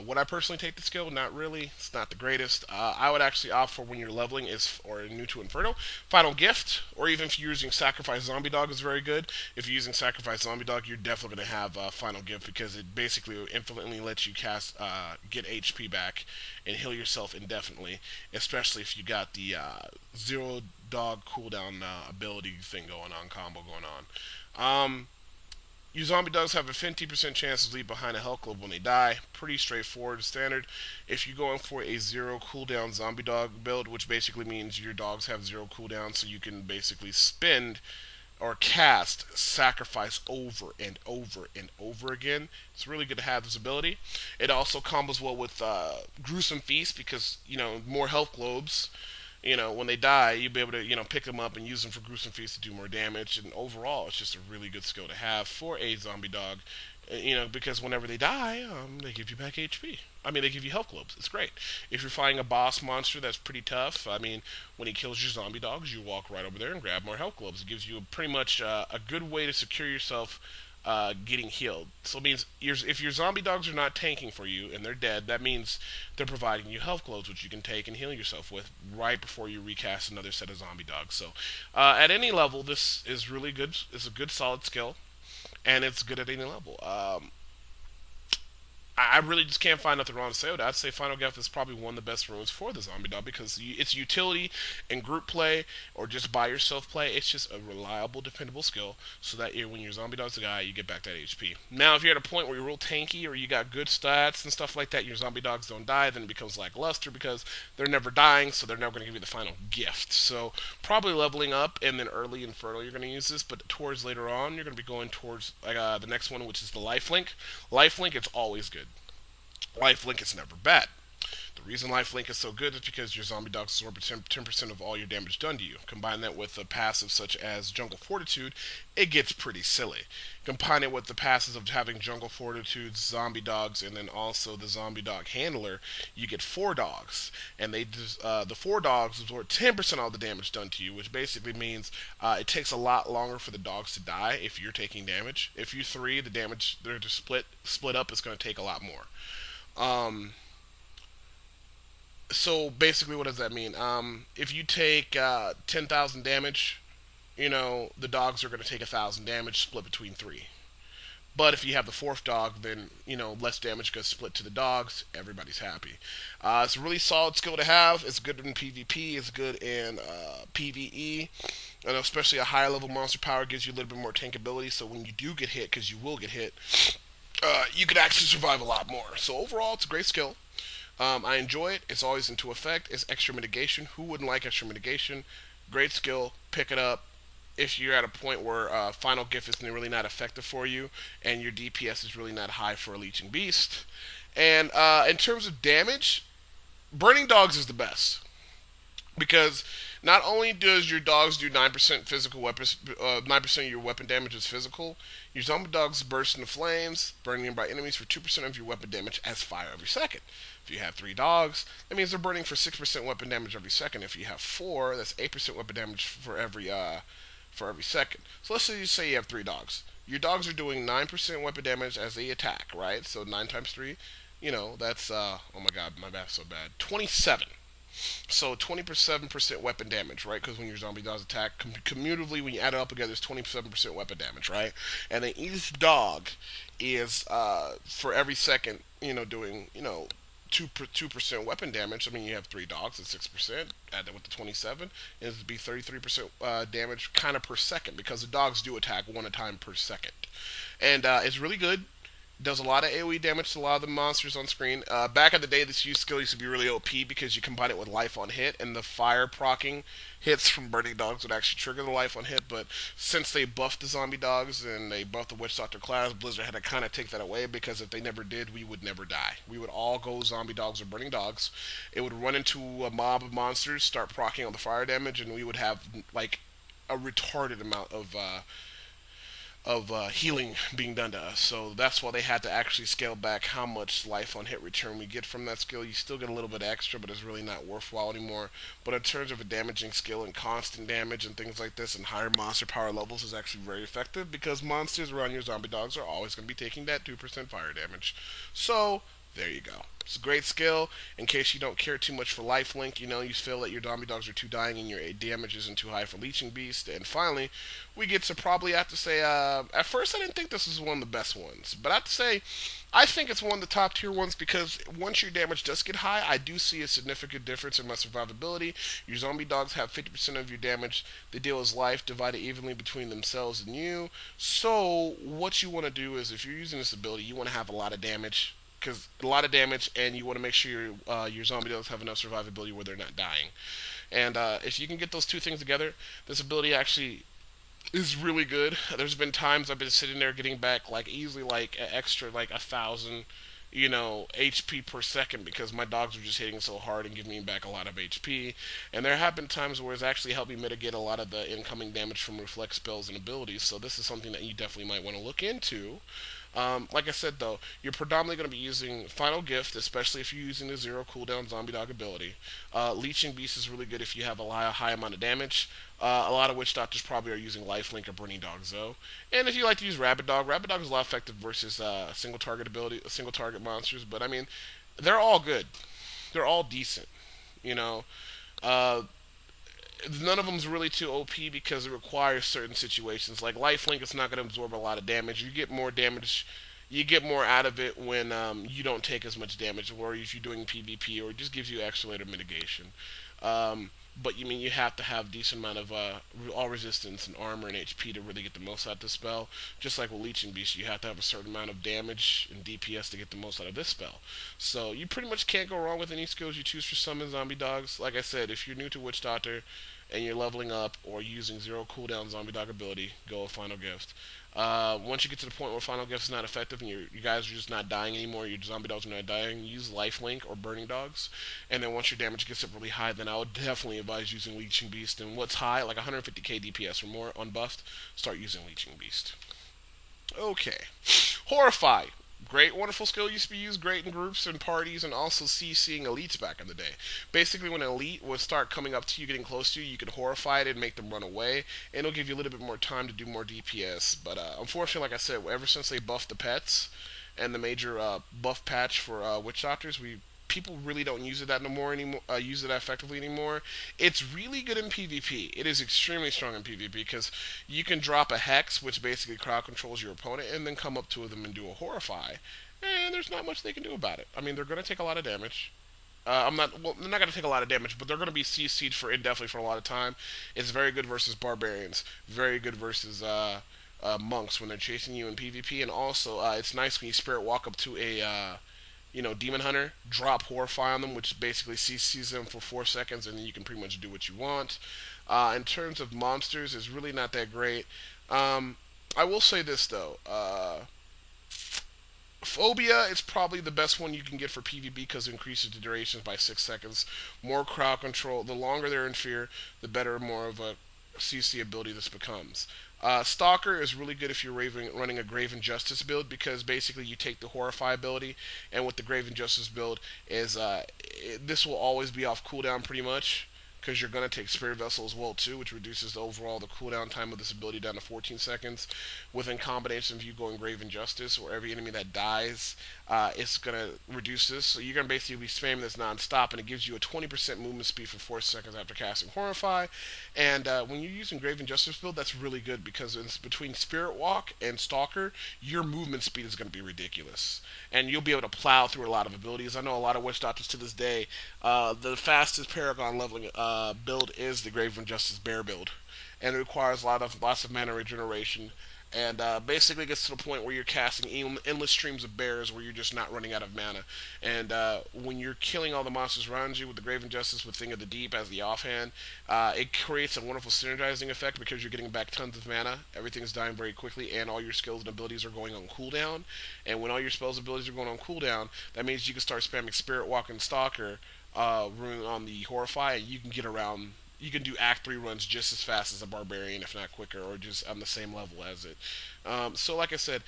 Would I personally take the skill? Not really. It's not the greatest. I would actually opt for when you're leveling or new to Inferno. Final Gift, or even if you're using Sacrifice Zombie Dog is very good. If you're using Sacrifice Zombie Dog, you're definitely going to have Final Gift because it basically infinitely lets you get HP back and heal yourself indefinitely, especially if you got the zero dog cooldown ability thing combo going on. Your zombie dogs have a 50% chance to leave behind a health globe when they die. Pretty straightforward standard. If you're going for a zero cooldown zombie dog build, which basically means your dogs have zero cooldown, so you can basically spend or cast sacrifice over and over and over again. It's really good to have this ability. It also combos well with Gruesome Feast because, more health globes. When they die, you'll be able to, pick them up and use them for Gruesome Feast to do more damage. And overall, it's just a really good skill to have for a zombie dog. Because whenever they die, they give you back HP. I mean, they give you health globes. It's great. If you're fighting a boss monster that's pretty tough, I mean, when he kills your zombie dogs, you walk right over there and grab more health globes. It gives you pretty much a good way to secure yourself getting healed. So it means if your zombie dogs are not tanking for you and they're dead, that means they're providing you health globes, which you can take and heal yourself with right before you recast another set of zombie dogs. So at any level, this is really good. It's a good, solid skill, and it's good at any level. I really just can't find nothing wrong to say with that. I'd say Final Gift is probably one of the best runes for the zombie dog because it's utility in group play or just by yourself play. It's just a reliable, dependable skill so that when your zombie dog's a guy, you get back that HP. Now, if you're at a point where you're real tanky or you got good stats and stuff like that, your zombie dogs don't die, then it becomes lackluster because they're never dying, so they're never going to give you the Final Gift. So probably leveling up and then early Inferno you're going to use this, but towards later on, you're going to be going towards the next one, which is the Lifelink. Lifelink, it's always good. Lifelink is never bad. The reason Lifelink is so good is because your zombie dogs absorb 10% of all your damage done to you. Combine that with a passive such as Jungle Fortitude, it gets pretty silly. Combine it with the passives of having Jungle Fortitude, zombie dogs, and then also the zombie dog handler, you get 4 dogs. And the 4 dogs absorb 10% of all the damage done to you, which basically means it takes a lot longer for the dogs to die if you're taking damage. If you 3, the damage they're to split up is going to take a lot more. So basically, what does that mean? If you take 10,000 damage, the dogs are going to take 1,000 damage, split between 3. But if you have the 4th dog, then, less damage gets split to the dogs. Everybody's happy. It's a really solid skill to have. It's good in PvP. It's good in PvE. And especially a higher level monster power gives you a little bit more tankability. So when you do get hit, because you will get hit, you can actually survive a lot more. So overall, it's a great skill. I enjoy it. It's always into effect. It's extra mitigation. Who wouldn't like extra mitigation? Great skill. Pick it up. If you're at a point where Final Gift is really not effective for you, and your DPS is really not high for a Leeching Beast. And in terms of damage, Burning Dogs is the best. Because not only does your dogs do 9% physical weapons, 9% of your weapon damage is physical, your zombie dogs burst into flames, burning nearby enemies for 2% of your weapon damage as fire every second. If you have 3 dogs, that means they're burning for 6% weapon damage every second. If you have 4, that's 8% weapon damage for every second. So let's say you have 3 dogs. Your dogs are doing 9% weapon damage as they attack, right? So 9 times 3, that's, oh my god, my math's so bad, 27. So 27% weapon damage, right? Because when your zombie dogs attack, cumulatively, when you add it up together, it's 27% weapon damage, right? And then each dog is, for every second, doing, 2% weapon damage. I mean, you have 3 dogs at 6%. Add that with the 27, and it would be 33% damage kind of per second because the dogs do attack 1 time per second. And it's really good. Does a lot of AoE damage to a lot of the monsters on screen. Back in the day, this skill used to be really OP because you combine it with life on hit, and the fire proccing hits from Burning Dogs would actually trigger the life on hit. But since they buffed the zombie dogs and they buffed the Witch Doctor class, Blizzard had to kind of take that away because if they never did, we would never die. We would all go zombie dogs or Burning Dogs. It would run into a mob of monsters, start proccing on the fire damage, and we would have like a retarded amount of healing being done to us. So that's why they had to actually scale back how much life on hit return we get from that skill. You still get a little bit extra, but it's really not worthwhile anymore. But in terms of a damaging skill and constant damage and things like this and higher monster power levels is actually very effective because monsters around your zombie dogs are always going to be taking that 2% fire damage. So there you go. It's a great skill in case you don't care too much for lifelink. You feel that your zombie dogs are too dying and your damage isn't too high for Leeching Beast. And finally, we get to probably have to say, at first I didn't think this was one of the best ones, but I have to say, I think it's one of the top tier ones because once your damage does get high, I do see a significant difference in my survivability. Your zombie dogs have 50% of your damage they deal as life divided evenly between themselves and you. So what you want to do is if you're using this ability, you want to have a lot of damage because a lot of damage, and you want to make sure your zombie dogs have enough survivability where they're not dying. And if you can get those two things together, this ability actually is really good. There's been times I've been sitting there getting back like easily like an extra like 1,000, HP per second because my dogs are just hitting so hard and giving me back a lot of HP. And there have been times where it's actually helped me mitigate a lot of the incoming damage from reflex spells and abilities. So this is something that you definitely might want to look into. Like I said, though, you're predominantly going to be using Final Gift, especially if you're using the zero cooldown Zombie Dog ability. Leeching Beast is really good if you have a high amount of damage. A lot of Witch Doctors probably are using Lifelink or Burning Dogs, though. And if you like to use Rabid Dog is a lot effective versus single target monsters. But I mean, they're all good. They're all decent. You know, uh, none of them's really too OP because it requires certain situations. Like Lifelink, it's not going to absorb a lot of damage. You get more damage, you get more out of it when you don't take as much damage, or if you're doing PvP, or it just gives you extra layer mitigation. But you have to have decent amount of all resistance and armor and HP to really get the most out of this spell. Just like with Leeching Beast, you have to have a certain amount of damage and DPS to get the most out of this spell. So you pretty much can't go wrong with any skills you choose for summon zombie dogs. Like I said, if you're new to Witch Doctor and you're leveling up or using zero cooldown zombie dog ability, go with Final Gift. Once you get to the point where Final Gift is not effective and you guys are just not dying anymore, your zombie dogs are not dying, use Lifelink or Burning Dogs. And then once your damage gets up really high, then I would definitely advise using Leeching Beast. And what's high, like 150k DPS or more unbuffed, start using Leeching Beast. Okay. Horrify. Great, wonderful skill used to be used great in groups and parties and also CCing elites back in the day. Basically, when an elite would start coming up to you, getting close to you, you could horrify it and make them run away, and it'll give you a little bit more time to do more DPS. But unfortunately, like I said, ever since they buffed the pets and the major buff patch for Witch Doctors, people really don't use it that no more anymore. Use it that effectively anymore. It's really good in PvP. It is extremely strong in PvP because you can drop a hex, which basically crowd controls your opponent, and then come up to them and do a horrify, and there's not much they can do about it. I mean, they're going to take a lot of damage. They're not going to take a lot of damage, but they're going to be CC'd for indefinitely for a lot of time. It's very good versus barbarians. Very good versus monks when they're chasing you in PvP, and also it's nice when you spirit walk up to a Demon Hunter, drop Horrify on them, which basically CCs them for 4 seconds, and then you can pretty much do what you want. In terms of monsters, it's really not that great. I will say this, though. Phobia is probably the best one you can get for PvP because it increases the durations by 6 seconds. More crowd control. The longer they're in fear, the better, more of a CC ability this becomes. Stalker is really good if you're running a Grave Injustice build because basically you take the Horrify ability, and with the Grave Injustice build is this will always be off cooldown pretty much because you're going to take Spirit Vessel as well too, which reduces the cooldown time of this ability down to 14 seconds. Within combination of you going Grave Injustice, or every enemy that dies, it's going to reduce this. So you're going to basically be spamming this non-stop, and it gives you a 20% movement speed for 4 seconds after casting Horrify. And when you're using Grave Injustice build, that's really good because it's between Spirit Walk and Stalker, your movement speed is going to be ridiculous. And you'll be able to plow through a lot of abilities. I know a lot of Witch Doctors to this day, the fastest Paragon leveling build is the Grave Injustice Bear build, and it requires lots of mana regeneration, and basically gets to the point where you're casting endless streams of bears where you're just not running out of mana. And when you're killing all the monsters around you with the Grave Injustice with Thing of the Deep as the offhand, it creates a wonderful synergizing effect because you're getting back tons of mana, everything's dying very quickly, and all your skills and abilities are going on cooldown. And when all your spells and abilities are going on cooldown, that means you can start spamming Spirit Walk and Stalker on the Horrify, and you can get around you can do Act 3 runs just as fast as a Barbarian, if not quicker, or just on the same level as it. So, like I said,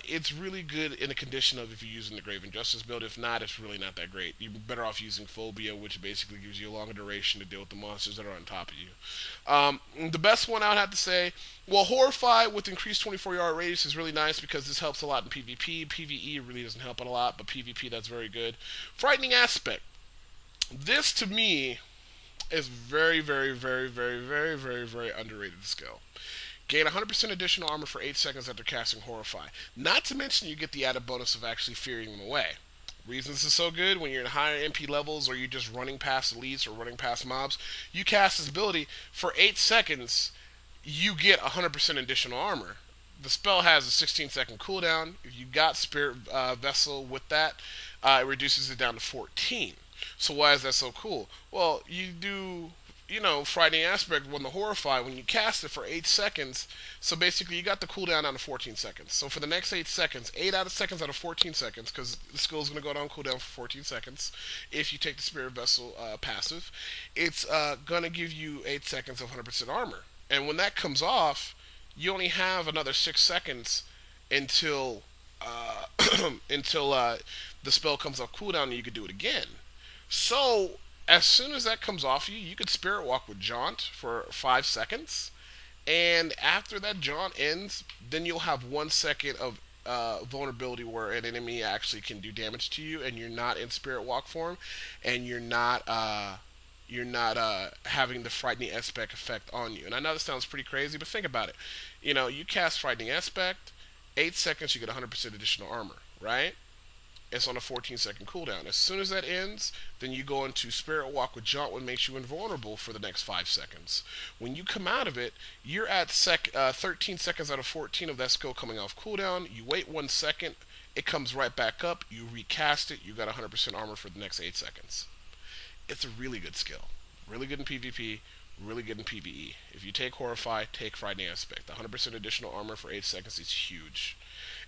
it's really good in the condition of if you're using the Grave Injustice build. If not, it's really not that great. You're better off using Phobia, which basically gives you a longer duration to deal with the monsters that are on top of you. The best one I would have to say, well, Horrify with increased 24-yard radius is really nice because this helps a lot in PvP. PvE really doesn't help it a lot, but PvP, that's very good. Frightening Aspect. This, to me, is very, very, very, very, very, very, very underrated skill. Gain 100% additional armor for 8 seconds after casting Horrify. Not to mention you get the added bonus of actually fearing them away. Reasons is so good when you're in higher MP levels or you're just running past elites or running past mobs. You cast this ability for 8 seconds, you get 100% additional armor. The spell has a 16-second cooldown. If you got Spirit Vessel with that, it reduces it down to 14. So why is that so cool? Well, you do, Frightening Aspect when the Horrify, when you cast it for 8 seconds, so basically you got the cooldown down to 14 seconds. So for the next 8 seconds, 8 out of seconds out of 14 seconds, because the skill is going to go down cooldown for 14 seconds, if you take the Spirit Vessel passive, it's going to give you 8 seconds of 100% armor. And when that comes off, you only have another 6 seconds until until the spell comes off cooldown and you can do it again. So, as soon as that comes off you, you could Spirit Walk with Jaunt for 5 seconds. And after that Jaunt ends, then you'll have 1 second of vulnerability where an enemy actually can do damage to you, and you're not in Spirit Walk form, and you're not having the Frightening Aspect effect on you. And I know this sounds pretty crazy, but think about it. You cast Frightening Aspect, 8 seconds, you get 100% additional armor, right? It's on a 14-second cooldown. As soon as that ends, then you go into Spirit Walk with Jaunt, which makes you invulnerable for the next 5 seconds. When you come out of it, you're at 13 seconds out of 14 of that skill coming off cooldown. You wait 1 second, it comes right back up, you recast it, you got 100% armor for the next 8 seconds. It's a really good skill. Really good in PvP, really good in PvE. If you take Horrify, take Frightening Aspect. 100% additional armor for 8 seconds is huge.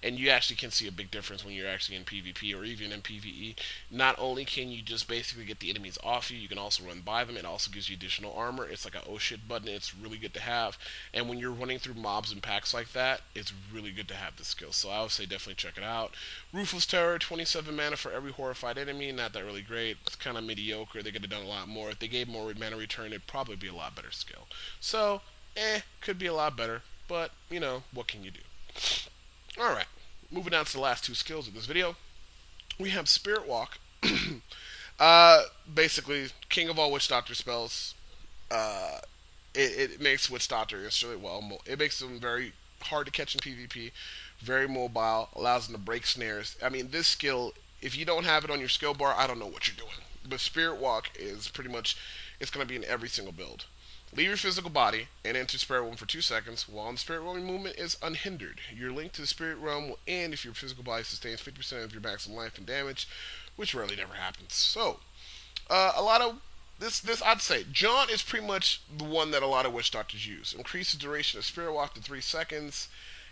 And you actually can see a big difference when you're actually in PvP or even in PvE. Not only can you just basically get the enemies off you, you can also run by them. It also gives you additional armor. It's like a oh shit button. It's really good to have. And when you're running through mobs and packs like that, it's really good to have this skill. So I would say definitely check it out. Ruthless Terror, 27 mana for every horrified enemy. Not that really great. It's kind of mediocre. They could have done a lot more. If they gave more mana return, it'd probably be a lot better skill. So, could be a lot better. But, what can you do? Alright. Moving on to the last 2 skills of this video, we have Spirit Walk. Basically, king of all Witch Doctor spells. It makes Witch Doctor really well. It makes them very hard to catch in PvP, very mobile, allows them to break snares. I mean, this skill, if you don't have it on your skill bar, I don't know what you're doing. But Spirit Walk is pretty much, it's going to be in every single build. Leave your physical body and enter Spirit Realm for 2 seconds while the Spirit Realm movement is unhindered. Your link to the Spirit Realm will end if your physical body sustains 50% of your maximum life and damage, which rarely never happens. So, a lot of this I'd say Jaunt is pretty much the one that a lot of Witch Doctors use. Increase the duration of Spirit Walk to 3 seconds.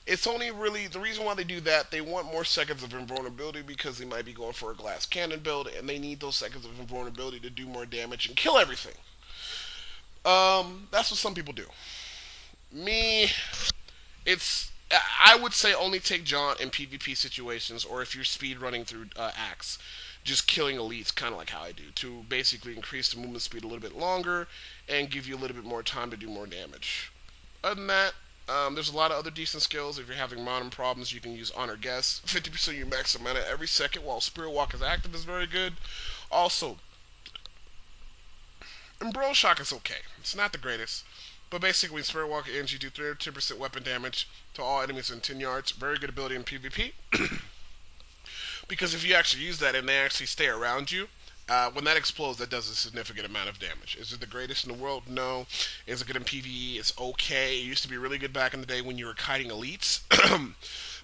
It's only really, the reason why they do that, they want more seconds of invulnerability because they might be going for a glass cannon build, and they need those seconds of invulnerability to do more damage and kill everything. That's what some people do. Me, I would say only take Jaunt in PvP situations, or if you're speed running through Axe, just killing elites, kind of like how I do, to basically increase the movement speed a little bit longer and give you a little bit more time to do more damage. Other than that, there's a lot of other decent skills. If you're having modern problems, you can use Honor Guess. 50% of your max mana every second while Spirit Walk is active is very good. Also, Embroil Shock is okay. It's not the greatest. But basically, when Spirit Walk ends, you do 10% weapon damage to all enemies in 10 yards. Very good ability in PvP. Because if you actually use that and they actually stay around you, when that explodes, that does a significant amount of damage. Is it the greatest in the world? No. Is it good in PvE? It's okay. It used to be really good back in the day when you were kiting elites.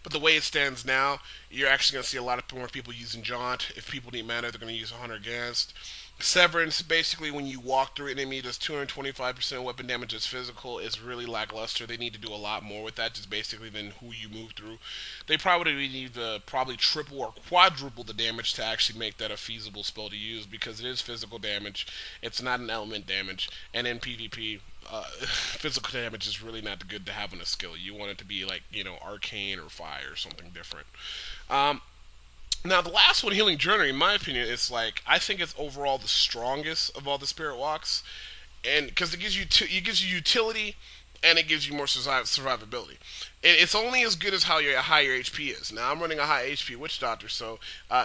But the way it stands now, you're actually going to see a lot of more people using Jaunt. If people need mana, they're going to use Hunter Guest. Severance, basically, when you walk through an enemy, does 225% weapon damage as physical. Is really lackluster. They need to do a lot more with that, just basically than who you move through. They probably need to probably triple or quadruple the damage to actually make that a feasible spell to use, because it is physical damage. It's not an element damage, and in PvP, physical damage is really not good to have in a skill. You want it to be like, arcane or fire or something different. Um, Now, the last one, Healing Journey, in my opinion, is like, I think it's overall the strongest of all the Spirit Walks, and because it gives you utility, and it gives you more survivability. It's only as good as how your high your HP is. Now, I'm running a high HP Witch Doctor, so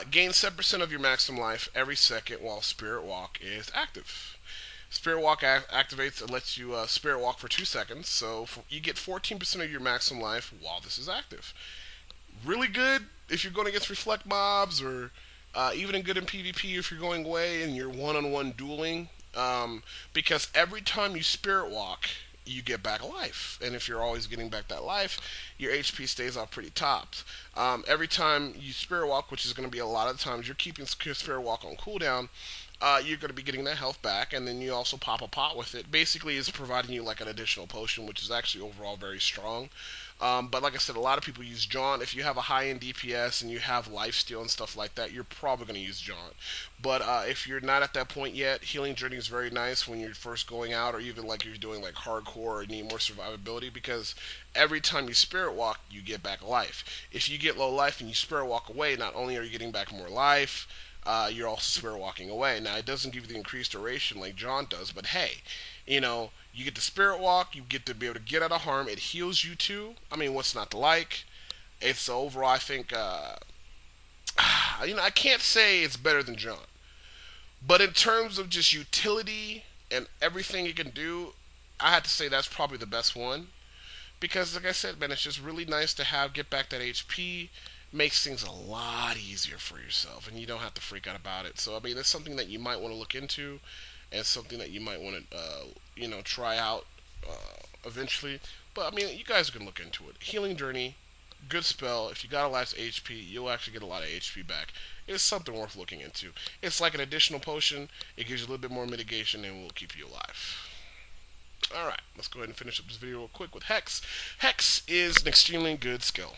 gain 7% of your maximum life every second while Spirit Walk is active. Spirit Walk activates and lets you Spirit Walk for 2 seconds, so you get 14% of your maximum life while this is active. Really good if you're going against reflect mobs, or even good in PvP if you're going away and you're one-on-one dueling. Because every time you Spirit Walk, you get back life, and if you're always getting back that life, your HP stays up pretty top. Every time you Spirit Walk, which is going to be a lot of times, you're keeping Spirit Walk on cooldown. You're going to be getting that health back, and then you also pop a pot with it. Basically, it's providing you like an additional potion, which is actually overall very strong. But like I said, a lot of people use Jaunt. If you have a high-end DPS and you have lifesteal and stuff like that, you're probably going to use Jaunt. But if you're not at that point yet, Healing Journey is very nice when you're first going out, or even like you're doing like hardcore or need more survivability, because every time you Spirit Walk, you get back life. If you get low life and you Spirit Walk away, not only are you getting back more life, you're also Spirit Walking away. Now, it doesn't give you the increased duration like Jaunt does, but hey, you get the Spirit Walk, you get to be able to get out of harm, it heals you too. I mean, what's not to like? It's overall, I think, I can't say it's better than Jaunt, but in terms of just utility and everything it can do, I had to say that's probably the best one. Because, like I said, man, it's just really nice to get back that HP. Makes things a lot easier for yourself, and you don't have to freak out about it. So, I mean, it's something that you might want to look into, and something that you might want to, try out eventually. But, I mean, you guys can look into it. Healing Journey, good spell. If you got a lot of HP, you'll actually get a lot of HP back. It's something worth looking into. It's like an additional potion. It gives you a little bit more mitigation, and will keep you alive. Alright, let's go ahead and finish up this video real quick with Hex. Hex is an extremely good skill.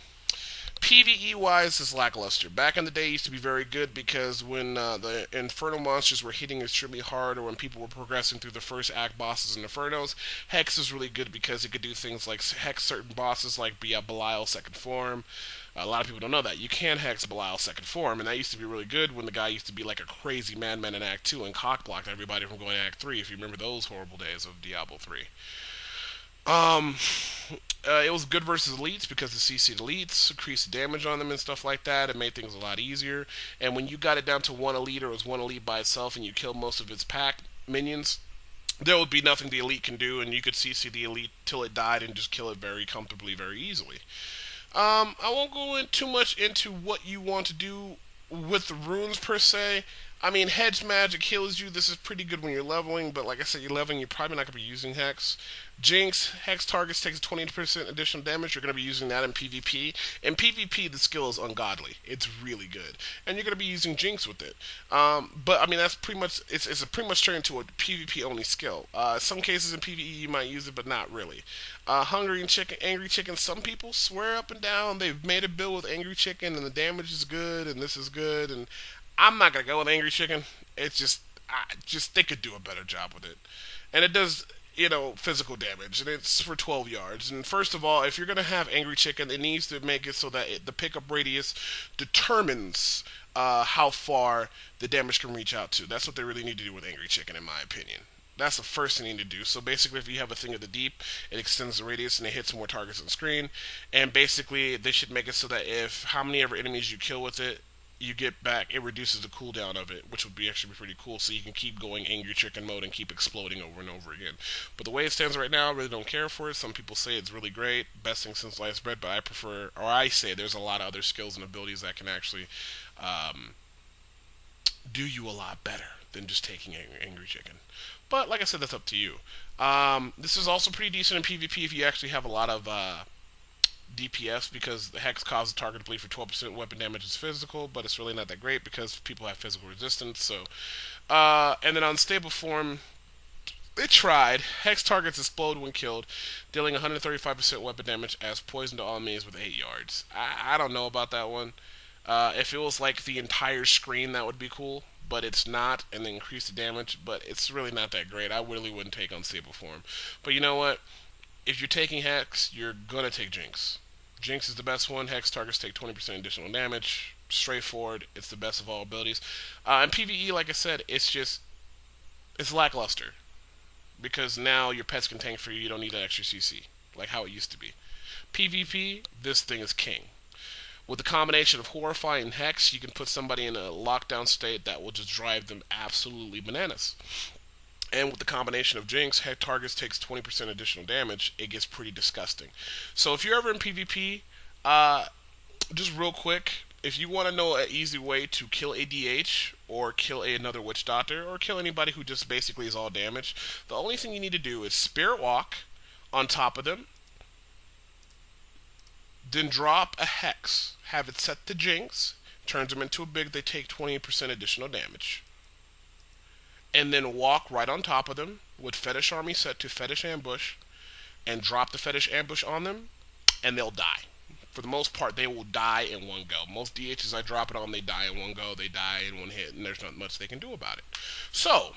PvE-wise, is lackluster. Back in the day, it used to be very good, because when the Inferno monsters were hitting extremely hard, or when people were progressing through the first act bosses in Infernos, Hex is really good because it could do things like hex certain bosses, like Belial second form. A lot of people don't know that. You can hex Belial second form, and that used to be really good when the guy used to be like a crazy madman in Act 2 and cockblocked everybody from going to Act 3, if you remember those horrible days of Diablo 3. It was good versus elites because the CC elites increased the damage on them and stuff like that. It made things a lot easier. And when you got it down to one elite, or it was one elite by itself, and you killed most of its pack minions, there would be nothing the elite can do, and you could CC the elite till it died and just kill it very comfortably, very easily. I won't go in too much into what you want to do with the runes per se. I mean, Hedge Magic heals you. This is pretty good when you're leveling, but like I said, you're leveling, you're probably not going to be using Hex. Jinx, Hex targets takes 20% additional damage. You're going to be using that in PvP. In PvP, the skill is ungodly. It's really good. And you're going to be using Jinx with it. But, I mean, that's pretty much, it's pretty much turned into a PvP-only skill. Some cases in PvE, you might use it, but not really. Hungry and Chicken, Angry Chicken, some people swear up and down they've made a build with Angry Chicken, and the damage is good, and this is good, and I'm not going to go with Angry Chicken. It's just, they could do a better job with it. And it does, physical damage, and it's for 12 yards. And first of all, if you're going to have Angry Chicken, it needs to make it so that the pickup radius determines how far the damage can reach out to. That's what they really need to do with Angry Chicken, in my opinion. That's the first thing you need to do. So basically, if you have a Thing of the Deep, it extends the radius and it hits more targets on the screen. And basically, they should make it so that if how many ever enemies you kill with it, you get back, it reduces the cooldown of it, which would be actually pretty cool, so you can keep going Angry Chicken mode and keep exploding over and over again. But the way it stands right now, I really don't care for it. Some people say it's really great, best thing since sliced bread, but I prefer, or I say there's a lot of other skills and abilities that can actually do you a lot better than just taking Angry Chicken. But like I said, that's up to you. This is also pretty decent in PvP if you actually have a lot of DPS because the Hex causes the target to bleed for 12% weapon damage is physical, but it's really not that great because people have physical resistance. So, and then on stable form, they tried. Hex targets explode when killed, dealing 135% weapon damage as poison to all enemies with 8 yards. I don't know about that one. If it was like the entire screen, that would be cool, but it's not, and they increase the damage, but it's really not that great. I really wouldn't take on stable form. But you know what? If you're taking Hex, you're gonna take Jinx. Jinx is the best one. Hex targets take 20% additional damage. Straightforward. It's the best of all abilities. And PvE, like I said, it's lackluster because now your pets can tank for you. You don't need an extra CC like how it used to be. PvP, this thing is king. With the combination of Horrify and Hex, you can put somebody in a lockdown state that will just drive them absolutely bananas. And with the combination of Jinx, Hex targets takes 20% additional damage, it gets pretty disgusting. So if you're ever in PvP, just real quick, if you want to know an easy way to kill a DH, or kill another Witch Doctor, or kill anybody who just basically is all damage, the only thing you need to do is Spirit Walk on top of them, then drop a Hex, have it set to Jinx, turns them into a big, they take 20% additional damage. And then walk right on top of them with Fetish Army set to Fetish Ambush, and drop the Fetish Ambush on them, and they'll die. For the most part, they will die in one go. Most DHs I drop it on, they die in one go, they die in one hit, and there's not much they can do about it. So,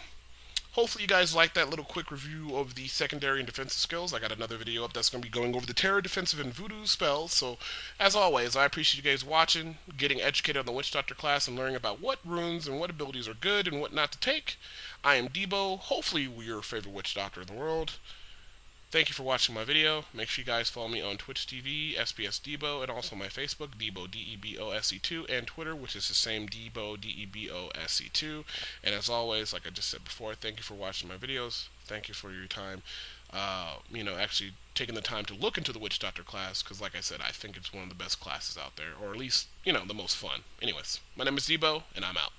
hopefully you guys liked that little quick review of the secondary and defensive skills. I got another video up that's going to be going over the terror, defensive, and voodoo spells. So, as always, I appreciate you guys watching, getting educated on the Witch Doctor class, and learning about what runes and what abilities are good and what not to take. I am Debo. Hopefully we're your favorite Witch Doctor in the world. Thank you for watching my video. Make sure you guys follow me on Twitch TV, SBS Debo, and also my Facebook, Debo, D-E-B-O-S-E-2, and Twitter, which is the same, Debo, D-E-B-O-S-E-2. And as always, like I just said before, thank you for watching my videos. Thank you for your time, actually taking the time to look into the Witch Doctor class, because like I said, I think it's one of the best classes out there, or at least, the most fun. Anyways, my name is Debo, and I'm out.